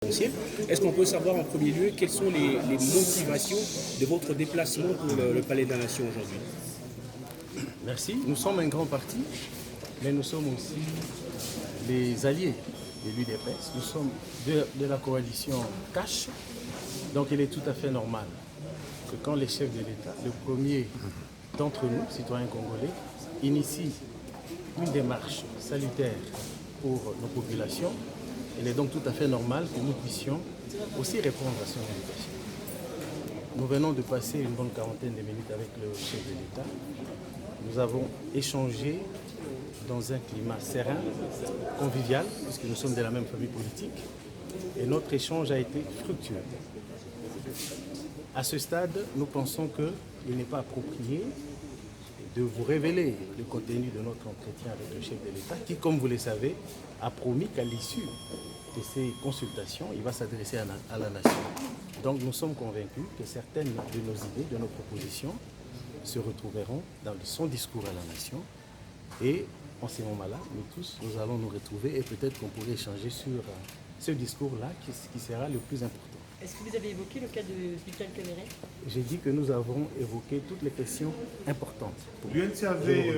Est-ce qu'on peut savoir en premier lieu quelles sont les motivations de votre déplacement pour le Palais de la Nation aujourd'hui? Merci. Nous sommes un grand parti, mais nous sommes aussi les alliés de l'UDPS. Nous sommes de la coalition Cash. Donc il est tout à fait normal que quand les chefs de l'État, le premier d'entre nous, citoyens congolais, initie une démarche salutaire pour nos populations, il est donc tout à fait normal que nous puissions aussi répondre à son invitation. Nous venons de passer une bonne quarantaine de minutes avec le chef de l'État. Nous avons échangé dans un climat serein, convivial, puisque nous sommes de la même famille politique, et notre échange a été fructueux. À ce stade, nous pensons qu'il n'est pas approprié de vous révéler le contenu de notre entretien avec le chef de l'État, qui, comme vous le savez, a promis qu'à l'issue de ces consultations, il va s'adresser à la nation. Donc nous sommes convaincus que certaines de nos idées, de nos propositions, se retrouveront dans son discours à la nation. Et en ces moments-là, nous tous, nous allons nous retrouver et peut-être qu'on pourrait échanger sur ce discours-là qui sera le plus important. Est-ce que vous avez évoqué le cas de Vital Kamerhe? J'ai dit que nous avons évoqué toutes les questions importantes. L'UNC avait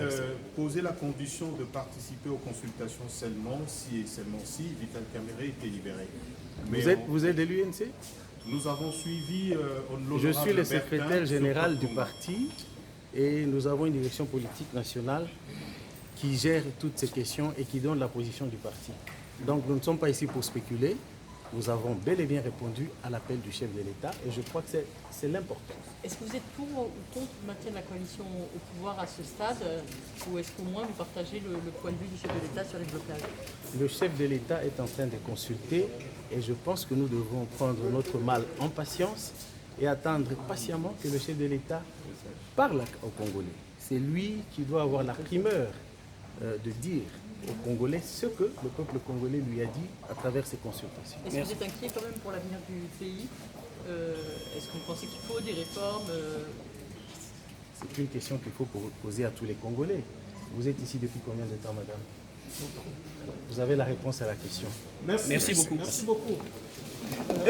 posé la condition de participer aux consultations seulement si et seulement si Vital Kamerhe était libéré. Mais vous êtes de l'UNC? Nous avons suivi Je suis le secrétaire général du parti et nous avons une direction politique nationale qui gère toutes ces questions et qui donne la position du parti. Donc nous ne sommes pas ici pour spéculer. Nous avons bel et bien répondu à l'appel du chef de l'État et je crois que c'est l'important. Est-ce que vous êtes pour ou contre le maintien de la coalition au pouvoir à ce stade ou est-ce qu'au moins vous partagez le point de vue du chef de l'État sur les blocages? Le chef de l'État est en train de consulter et je pense que nous devons prendre notre mal en patience et attendre patiemment que le chef de l'État parle aux Congolais. C'est lui qui doit avoir la primeur de dire aux Congolais ce que le peuple congolais lui a dit à travers ces consultations. Est-ce que vous êtes inquiet quand même pour l'avenir du pays? Est-ce que vous pensez qu'il faut des réformes? C'est une question qu'il faut poser à tous les Congolais. Vous êtes ici depuis combien de temps, madame? Vous avez la réponse à la question. Merci beaucoup. Merci beaucoup.